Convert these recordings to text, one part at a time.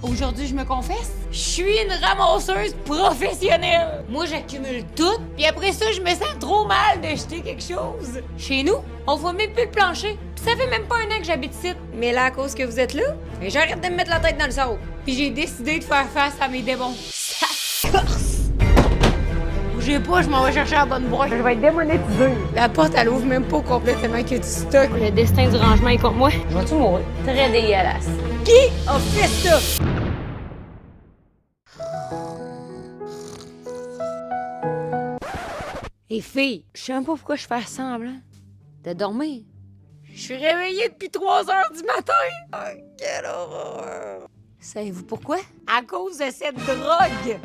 Aujourd'hui, je me confesse, je suis une ramasseuse professionnelle. Moi, j'accumule tout, puis après ça, je me sens trop mal de jeter quelque chose. Chez nous, on voit même plus le plancher. Puis ça fait même pas un an que j'habite ici. Mais là, à cause que vous êtes là, j'arrête de me mettre la tête dans le sable. Puis j'ai décidé de faire face à mes démons. Ça corse! Bougez pas, je m'en vais chercher la bonne boîte. Je vais être démonétisée. La porte, elle ouvre même pas au complet tellement qu'il y a du stock. Le destin du rangement est contre moi. Je vais-tu mourir? Très dégueulasse. Qui a fait ça? Et filles, je sais même pas pourquoi je fais semblant de dormir. Je suis réveillée depuis 3 heures du matin. Oh, quelle horreur. Savez-vous pourquoi? À cause de cette drogue.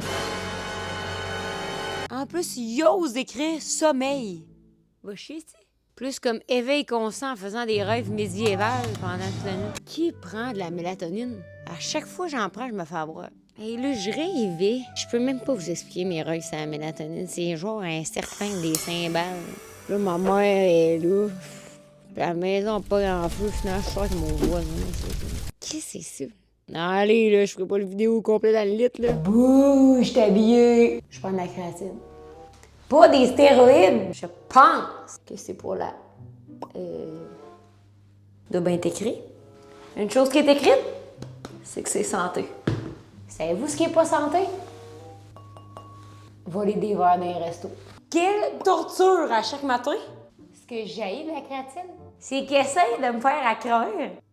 En plus, il ose écrire sommeil. Va chier, tu sais. Plus comme éveil conscient en faisant des rêves médiévals pendant toute la nuit. Qui prend de la mélatonine? À chaque fois que j'en prends, je me fais avoir. Et là, je rêvais. Je peux même pas vous expliquer mes rêves sur la mélatonine. C'est genre un certain des cymbales. Là, ma mère est là. Puis la maison pas grand feu. Finalement, je sors avec mon voisin. Qu'est-ce que c'est ça? Non, allez, là, je ferai pas le vidéo complet dans le lit, là. Bouh, je suis habillée. Je prends de la créatine. Pas des stéroïdes. Je pense que c'est pour la... doit bien être écrit. Une chose qui est écrite, c'est que c'est santé. Savez-vous ce qui est pas santé? Voler des verres dans les restos. Quelle torture à chaque matin! Ce que j'haïs de la créatine, c'est qu'elle essaie de me faire à croire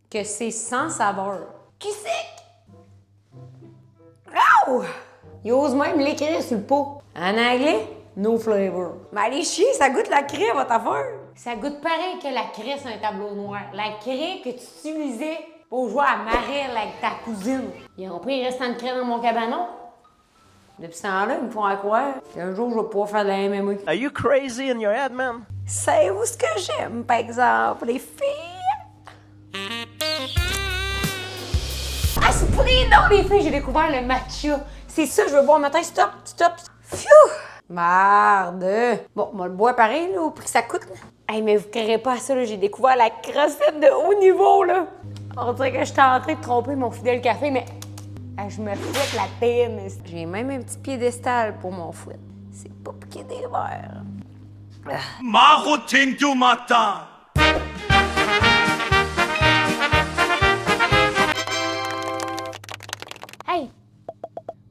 que c'est sans saveur. Qui c'est? Oh! Il ose même l'écrire sur le pot. En anglais, no flavor. Mais allez chier, ça goûte la craie, votre affaire. Ça goûte pareil que la craie sur un tableau noir. La craie que tu utilisais pour jouer à Marelle avec ta cousine. Ils ont pris le restant de craie dans mon cabanon. Depuis ce temps-là, ils me font croire qu'un jour, je vais pouvoir faire de la MMA. Are you crazy in your head, man? Savez-vous ce que j'aime, par exemple, les filles? Ah, c'est pour les noms, les filles! J'ai découvert le matcha. C'est ça que je veux boire matin. Stop, stop. Pfiou! Marde! Bon, moi le bois pareil, là, au prix que ça coûte. Hey, mais vous ne créerez pas à ça, là. J'ai découvert la crossette de haut niveau, là. On dirait que j'étais en train de tromper mon fidèle café, mais je me fouette la peine. J'ai même un petit piédestal pour mon fouet. C'est pas piquer des verres. Marotin du matin. Hey!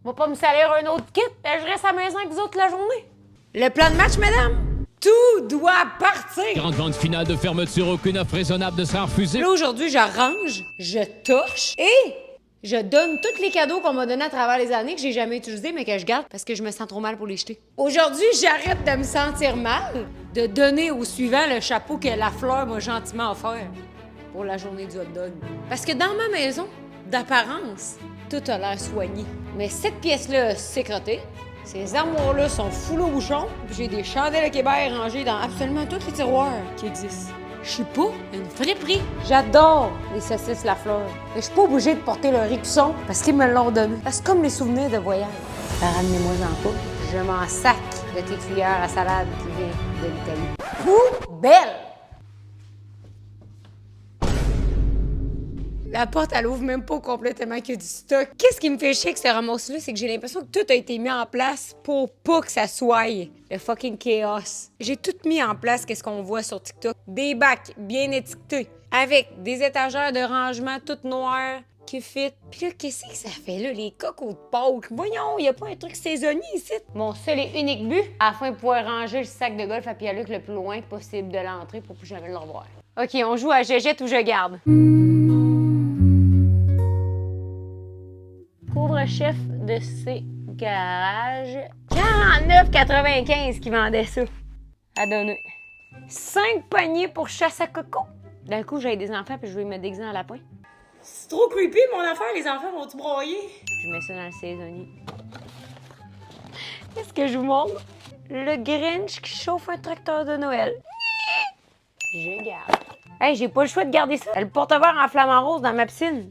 Va pas me salir un autre kit, je reste à la maison avec vous autres la journée. Le plan de match, mesdames? Tout doit partir! Grande finale de fermeture, aucune offre raisonnable ne sera refusée. Là, aujourd'hui, j'arrange, je torche et je donne tous les cadeaux qu'on m'a donnés à travers les années que j'ai jamais utilisés, mais que je garde parce que je me sens trop mal pour les jeter. Aujourd'hui, j'arrête de me sentir mal de donner au suivant le chapeau que la fleur m'a gentiment offert pour la journée du hot dog. Parce que dans ma maison, d'apparence, tout a l'air soigné. Mais cette pièce-là, c'est crotté. Ces armoires-là sont full au bouchon. Puis j'ai des chandelles à Québec rangées dans absolument tous les tiroirs qui existent. Je suis pas une friperie. J'adore les saucisses Lafleur. Mais je suis pas obligée de porter leur écusson parce qu'ils me l'ont donné. C'est comme les souvenirs de voyage. Ramenez-moi-en pas. Je m'en sac de tes cuillères à salade qui vient de l'Italie. Poubelle! La porte, elle ouvre même pas complètement qu'il y a du stock. Qu'est-ce qui me fait chier avec ce ramasse-là, c'est que j'ai l'impression que tout a été mis en place pour pas que ça soit le fucking chaos. J'ai tout mis en place, qu'est-ce qu'on voit sur TikTok. Des bacs bien étiquetés, avec des étagères de rangement toutes noires qui fit. Puis là, qu'est-ce que ça fait là, les cocos de Pâques? Voyons, y a pas un truc saisonnier ici. Mon seul et unique but, afin de pouvoir ranger le sac de golf à Pierre-Luc le plus loin possible de l'entrée pour plus jamais le revoir. OK, on joue à je jette ou je garde. Couvre-chef de ces garages. 49,95 qui vendait ça. À donner. 5 paniers pour chasse à coco. D'un coup, j'avais des enfants puis je vais me déguiser en lapin. C'est trop creepy, mon affaire. Les enfants vont-tu broyer? Je mets ça dans le saisonnier. Qu'est-ce que je vous montre? Le Grinch qui chauffe un tracteur de Noël. Je garde. Hey, j'ai pas le choix de garder ça. Le porte-verre en flamant rose dans ma piscine.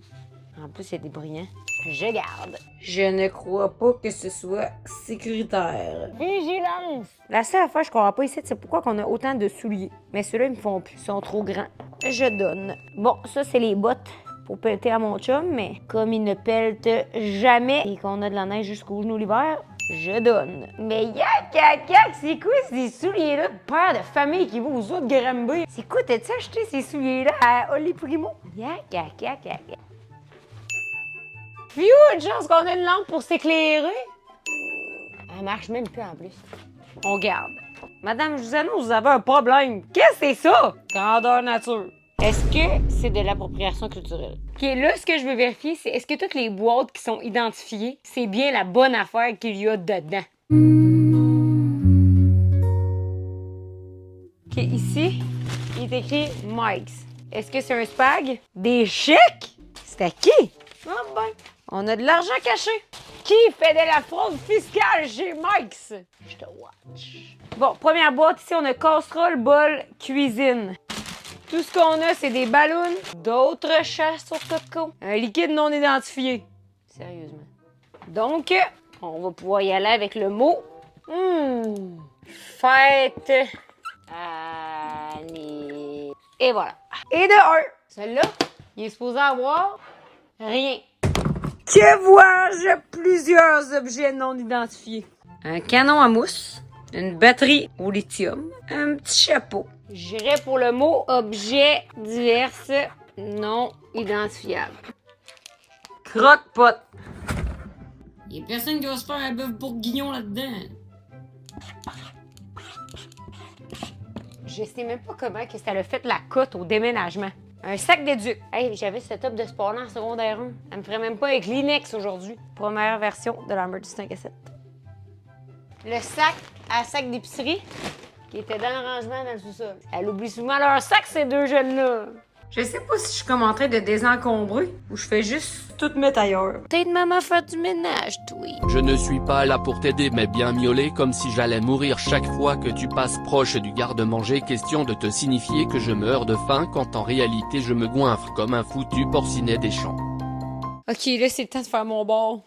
En plus, il y a des brillants. Je garde. Je ne crois pas que ce soit sécuritaire. Vigilance! La seule affaire que je comprends pas ici, c'est pourquoi on a autant de souliers. Mais ceux-là, ils me font plus. Ils sont trop grands. Je donne. Bon, ça, c'est les bottes pour pelleter à mon chum, mais comme il ne pellte jamais et qu'on a de la neige jusqu'au genou l'hiver, je donne. Mais yak, c'est quoi ces souliers-là de père de famille qui va aux autres Granby? C'est quoi, t'as-tu acheté ces souliers-là à Oli Primo? Yak. Phew, une chance qu'on a une lampe pour s'éclairer. Elle marche même plus en plus. On garde. Madame, je vous annonce, vous avez un problème. Qu'est-ce que c'est ça? Grandeur nature. Est-ce que c'est de l'appropriation culturelle? OK, là, ce que je veux vérifier, c'est est-ce que toutes les boîtes qui sont identifiées, c'est bien la bonne affaire qu'il y a dedans? OK, ici, il est écrit Mike's. Est-ce que c'est un spag? Des chèques? C'est à qui? Ah ben, on a de l'argent caché. Qui fait de la fraude fiscale chez Mike's? Je te watch. Bon, première boîte, ici, on a casserole, bol, cuisine. Tout ce qu'on a, c'est des ballons, d'autres chats sur Costco, un liquide non identifié. Sérieusement. Donc, on va pouvoir y aller avec le mot fête. Annie. Et voilà. Et de 1. Celui-là, il est supposé avoir rien. Que vois-je? Plusieurs objets non identifiés. Un canon à mousse, une batterie au lithium, un petit chapeau. J'irai pour le mot objet divers non identifiable. Croque-pot. Il y a personne qui va se faire un bœuf bourguignon là-dedans. Je sais même pas comment que ça l'a fait la cote au déménagement. Un sac d'éduc. Hey, j'avais ce top de sport-là en secondaire 1. Elle me ferait même pas avec Kleenex aujourd'hui. Première version de la merch du 5 à 7. Le sac à sac d'épicerie qui était dans le rangement dans le sous-sol. Elle oublie souvent leur sac, ces deux jeunes-là. Je sais pas si je suis comme en train de désencombrer ou je fais juste tout mettre ailleurs. Peut-être maman faire du ménage, toi. Je ne suis pas là pour t'aider mais bien miauler comme si j'allais mourir chaque fois que tu passes proche du garde-manger. Question de te signifier que je meurs de faim quand en réalité je me goinfre comme un foutu porcinet des champs. Ok, là c'est le temps de faire mon bord.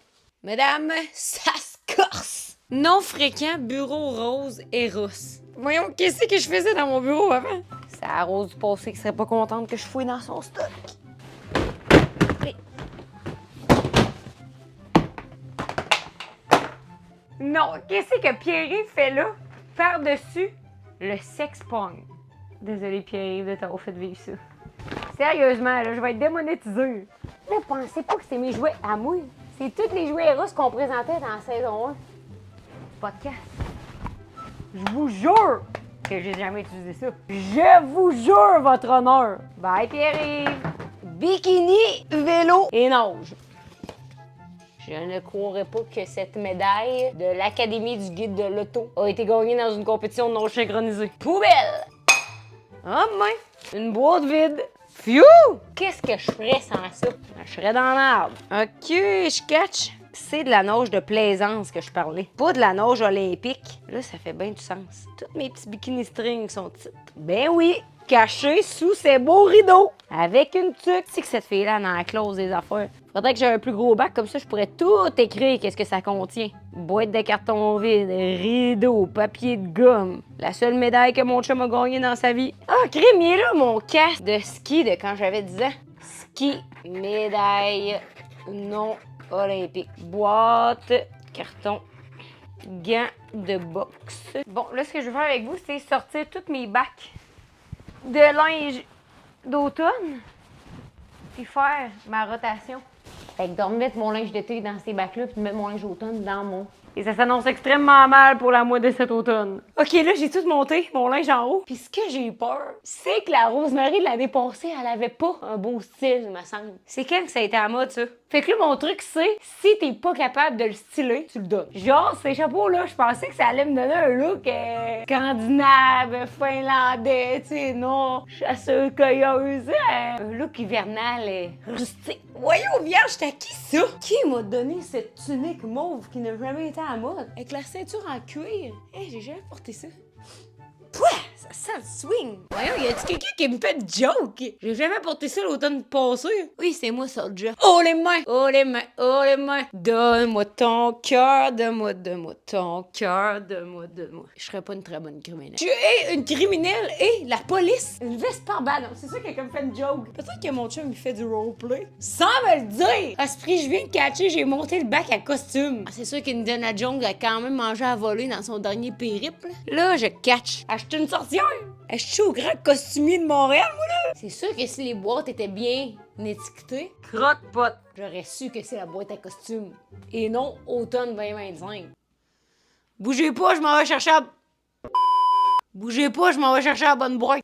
Mesdames, ça se corse. Non fréquent, bureau rose et rousse. Voyons, qu'est-ce que je faisais dans mon bureau avant? C'est la Rose du passé qui serait pas contente que je fouille dans son stock. Allez. Non, qu'est-ce que Pierre-Yves fait là? Par-dessus le sex-pong. Désolé Pierre-Yves de t'avoir fait vivre ça. Sérieusement, là, je vais être démonétisée. Là, pensez pas que c'est mes jouets à moi. C'est tous les jouets russes qu'on présentait dans la saison 1. Podcast. Je vous jure que j'ai jamais utilisé ça. Je vous jure, votre honneur. Bye, Pierre-Yves. Bikini, vélo et nage. Je ne croirais pas que cette médaille de l'Académie du guide de l'auto a été gagnée dans une compétition de nage synchronisée. Poubelle! Ah, ben, une boîte vide. Phew! Qu'est-ce que je ferais sans ça? Je serais dans l'arbre. OK, je catch. C'est de la nage de plaisance que je parlais. Pas de la nage olympique. Là, ça fait bien du sens. Toutes mes petits bikini strings sont petites. Ben oui, cachés sous ces beaux rideaux. Avec une tuque. Tu sais que cette fille-là, elle en close des affaires. Faudrait que j'ai un plus gros bac, comme ça, je pourrais tout écrire qu'est-ce que ça contient. Boîte de carton vide, rideaux, papier de gomme. La seule médaille que mon chum a gagnée dans sa vie. Ah, crème, il est là, mon casque de ski de quand j'avais 10 ans. Ski, médaille, non olympique. Boîte, carton, gants de boxe. Bon, là, ce que je veux faire avec vous, c'est sortir tous mes bacs de linge d'automne puis faire ma rotation. Fait que de remettre mon linge d'été dans ces bacs-là puis de mettre mon linge d'automne dans mon... Et ça s'annonce extrêmement mal pour la mois de cet automne. OK, là, j'ai tout monté, mon linge en haut. Puis ce que j'ai peur, c'est que la Rosemary de l'année passée, elle avait pas un beau style, me semble. C'est quand que ça a été à mode, ça? Fait que là, mon truc, c'est, si t'es pas capable de le styler, tu le donnes. Genre, ces chapeaux-là, je pensais que ça allait me donner un look scandinave, finlandais, tu sais, non, chasseur-cueilleuse, un look hivernal et rustique. Voyons, vierge, t'as qui ça? Qui m'a donné cette tunique mauve qui n'a jamais été à la mode? Avec la ceinture en cuir? Hey, j'ai jamais porté ça. Pouah! Ça sent le swing. Voyons, y a-tu quelqu'un qui me fait de joke? J'ai jamais porté ça l'automne passé. Oui, c'est moi, Soulja. Oh les mains! Oh les mains! Oh les mains! Donne-moi ton cœur, donne-moi ton cœur, donne-moi. Je serais pas une très bonne criminelle. Tu es une criminelle et la police. Une veste par balle. C'est ça qui a comme fait une joke. Peut-être que mon chum, il fait du roleplay. Sans me le dire! À ce prix, je viens de catcher, j'ai monté le bac à costume. C'est sûr qu'Indiana Jones a quand même mangé à voler dans son dernier périple. Là, je catch. Acheter une sorcière. Je suis au grand costumier de Montréal, moi, là. C'est sûr que si les boîtes étaient bien étiquetées, croque-pot, j'aurais su que c'est la boîte à costume. Et non automne 2025. Bougez pas, je m'en vais chercher à... Bougez pas, je m'en vais chercher la bonne boîte.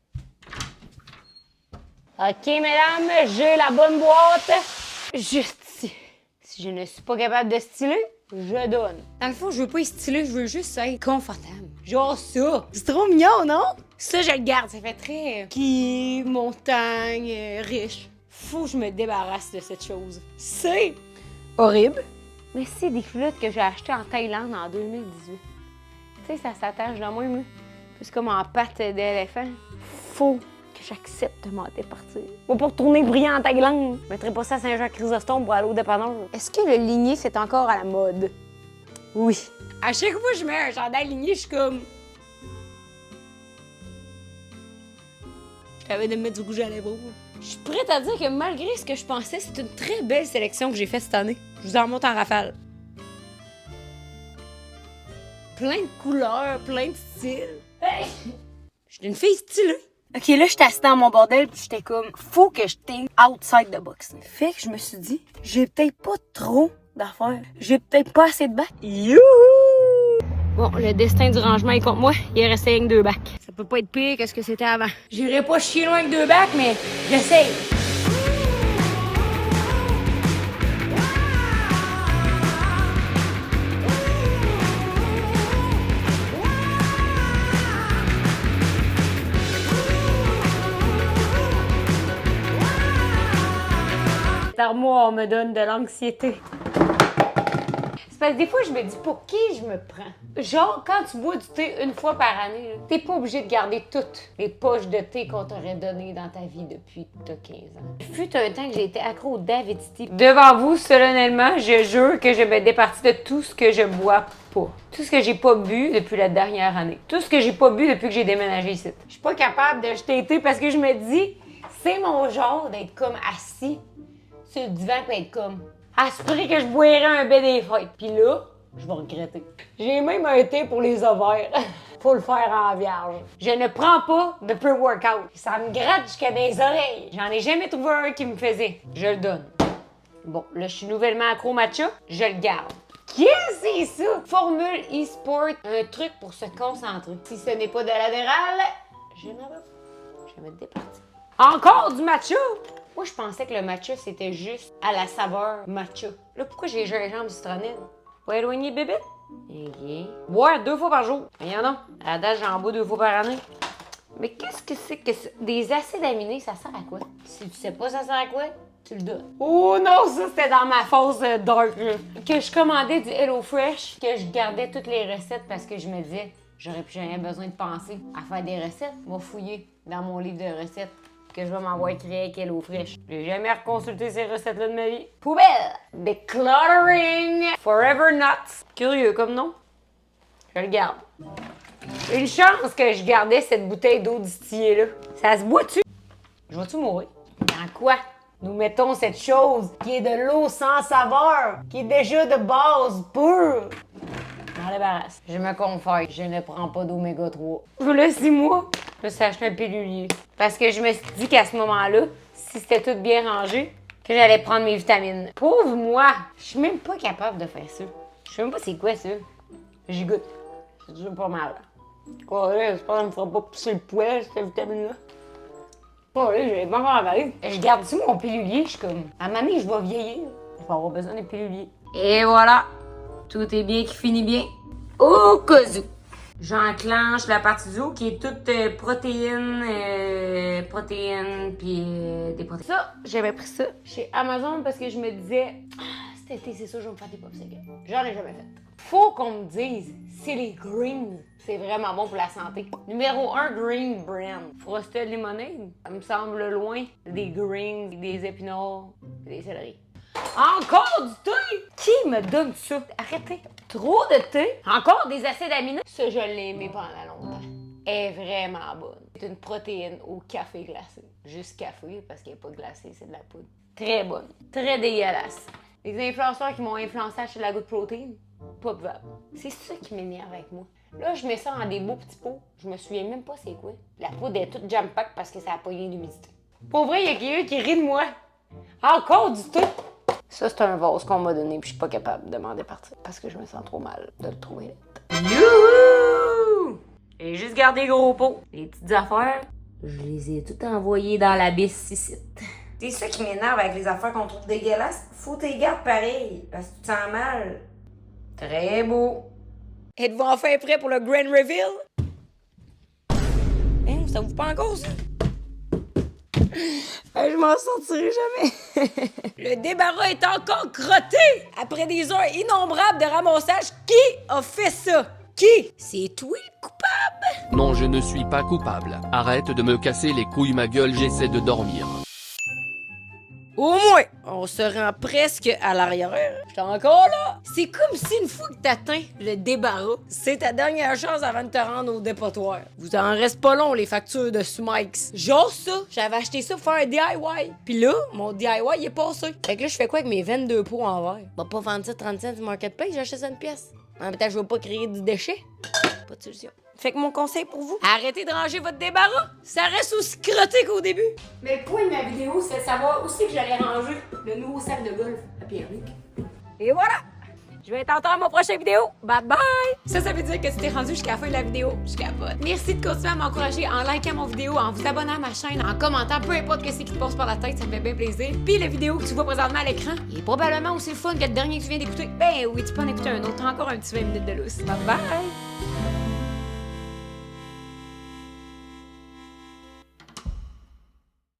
OK, mesdames, j'ai la bonne boîte. Juste ici. Si je ne suis pas capable de styler, je donne. Dans le fond, je veux pas y styler, je veux juste être confortable. Genre ça. C'est trop mignon, non? Ça, je le garde. Ça fait très ski, montagne, riche. Faut que je me débarrasse de cette chose. C'est horrible. Mais c'est des culottes que j'ai achetées en Thaïlande en 2018. Tu sais, ça s'attache de même, là. C'est comme en patte d'éléphant. Faut que j'accepte de m'en départir. Moi, pour tourner brillant en Thaïlande, je mettrais pas ça à Saint-Jean-Chrysostome pour aller au dépanneur. Est-ce que le ligné, c'est encore à la mode? Oui. À chaque fois que je mets un chandail ligné, je suis comme... Je t'avais de me mettre du rouge à lèvres. Je suis prête à dire que malgré ce que je pensais, c'est une très belle sélection que j'ai faite cette année. Je vous en montre en rafale. Plein de couleurs, plein de styles. Hey! Je suis une fille stylée. OK, là, j'étais assise dans mon bordel, puis j'étais comme, faut que je think outside the box. Fait que je me suis dit, j'ai peut-être pas trop d'affaires. J'ai peut-être pas assez de bacs. Youhou! Bon, le destin du rangement est contre moi. Il est resté avec 2 bacs. Ça peut pas être pire que ce que c'était avant. J'irai pas chier loin avec 2 bacs, mais j'essaye. Cette armoire me donne de l'anxiété. C'est parce que des fois, je me dis pour qui je me prends. Genre, quand tu bois du thé une fois par année, t'es pas obligé de garder toutes les poches de thé qu'on t'aurait données dans ta vie depuis que t'as 15 ans. Il fut un temps que j'ai été accro au Davidsky. Devant vous, solennellement, je jure que je me départis de tout ce que je bois pas. Tout ce que j'ai pas bu depuis la dernière année. Tout ce que j'ai pas bu depuis que j'ai déménagé ici. Je suis pas capable de jeter thé parce que je me dis, c'est mon genre d'être comme assis sur le divan et être comme... À ce prix que je boirais un bain des fêtes. Puis là, je vais regretter. J'ai même un thé pour les ovaires. Faut le faire en vierge. Je ne prends pas de pre-workout. Ça me gratte jusqu'à des oreilles. J'en ai jamais trouvé un qui me faisait. Je le donne. Bon, là, je suis nouvellement accro matcha. Je le garde. Qu'est-ce que c'est ça? Formule e-sport. Un truc pour se concentrer. Si ce n'est pas de l'adéral, je n'en veux pas. Je vais me départir. Encore du matcha? Moi, je pensais que le matcha, c'était juste à la saveur matcha. Là, pourquoi j'ai gingembre citronnelle? Pas éloigner bébé? OK. Boire 2 fois par jour. Mais y'en a. À la date, j'en bois 2 fois par année. Mais qu'est-ce que c'est que ça? Des acides aminés, ça sert à quoi? Si tu sais pas ça sert à quoi, tu le donnes. Oh non, ça, c'était dans ma phase dark, là. Que je commandais du HelloFresh, que je gardais toutes les recettes parce que je me disais, j'aurais plus jamais besoin de penser à faire des recettes. Moi, fouiller dans mon livre de recettes que je vais m'envoyer créer avec HelloFresh. J'ai jamais reconsulté ces recettes-là de ma vie. Poubelle! Decluttering! Forever Nuts. Curieux comme nom. Je le garde. Une chance que je gardais cette bouteille d'eau distillée-là. Ça se boit-tu? Je vais-tu mourir? Dans quoi? Nous mettons cette chose qui est de l'eau sans saveur, qui est déjà de base pure. Je m'en débarrasse. Je me confie, je ne prends pas d'oméga 3. Je laisse 6 mois. Je me suis acheté un pilulier. Parce que je me suis dit qu'à ce moment-là, si c'était tout bien rangé, que j'allais prendre mes vitamines. Pauvre moi! Je suis même pas capable de faire ça. Je sais même pas c'est quoi ça. J'y goûte. C'est toujours pas mal. Quoi, là, j'espère que ça me fera pas pousser le poil, cette vitamine-là. Oh là, j'ai pas encore avalé. Je garde-tu mon pilulier? Je suis comme, à un moment donné, je vais vieillir. Je vais avoir besoin d'un pilulier. Et voilà! Tout est bien qui finit bien. Au cas où. J'enclenche la partie du haut qui est toute protéines, puis des protéines. Ça, j'avais pris ça chez Amazon parce que je me disais, cet été, c'est sûr, je vais me faire des popsicles. J'en ai jamais fait. faut qu'on me dise, c'est les greens. C'est vraiment bon pour la santé. Numéro 1, Green Brand. Frosted Lemonade. Ça me semble loin. Des greens, des épinards, des céleris. Encore du thé! Qui me donne ça? Arrêtez. Trop de thé. Encore des acides aminés. Ça, je l'ai aimé pendant longtemps. Elle est vraiment bonne. C'est une protéine au café glacé. Juste café, parce qu'il n'est pas glacé, c'est de la poudre. Très bonne. Très dégueulasse. Les influenceurs qui m'ont influencé à acheter de la goutte de protéine, pas buvable. C'est ça qui m'énerve avec moi. Là, je mets ça dans des beaux petits pots. Je me souviens même pas c'est quoi. La poudre est toute jam-pack parce que ça a pogné l'humidité. Pour vrai, il y a quelqu'un qui rit de moi. Encore du thé! Ça, c'est un vase qu'on m'a donné puis je suis pas capable de m'en départir parce que je me sens trop mal de le trouver. Youhou! J'ai juste gardé gros pots. Les petites affaires, je les ai toutes envoyées dans l'abysse ici. C'est ça qui m'énerve avec les affaires qu'on trouve dégueulasses. Faut que tu les gardes pareil, parce que tu te sens mal. Très beau. Êtes-vous enfin prêt pour le Grand Reveal? Hein, ça vous pas encore, ça? Je m'en sortirai jamais. Le débarras est encore crotté après des heures innombrables de ramassage. Qui a fait ça? Qui? C'est toi le coupable? Non, je ne suis pas coupable. Arrête de me casser les couilles, ma gueule, j'essaie de dormir. Au moins, on se rend presque à l'arrière. J'étais encore là. C'est comme si une fois que t'atteins le débarras, c'est ta dernière chance avant de te rendre au dépotoir. Vous en reste pas long, les factures de Smikes. Genre ça, j'avais acheté ça pour faire un DIY. Puis là, mon DIY, il est passé. Fait que là, je fais quoi avec mes 22 pots en verre? Va pas vendre ça 30 cents du marketplace, j'achète ça une pièce. En même temps, je veux pas créer du déchet. Pas de solution. Fait que mon conseil pour vous, Arrêtez de ranger votre débarras. Ça reste aussi crotté qu'au début. Mais le point de ma vidéo, c'est de savoir où c'est que j'allais ranger le nouveau sac de golf à Pierre-Luc. Et voilà! Je vais t'entendre à mon prochain vidéo. Bye bye! Ça veut dire que tu t'es rendu jusqu'à la fin de la vidéo. Je capote. Merci de continuer à m'encourager en likant mon vidéo, en vous abonnant à ma chaîne, en commentant, peu importe ce qui te passe par la tête, ça me fait bien plaisir. Puis la vidéo que tu vois présentement à l'écran, il est probablement aussi le fun que le dernier que tu viens d'écouter. Ben oui, tu peux en écouter un autre, encore un petit 20 minutes de lousse. Bye bye!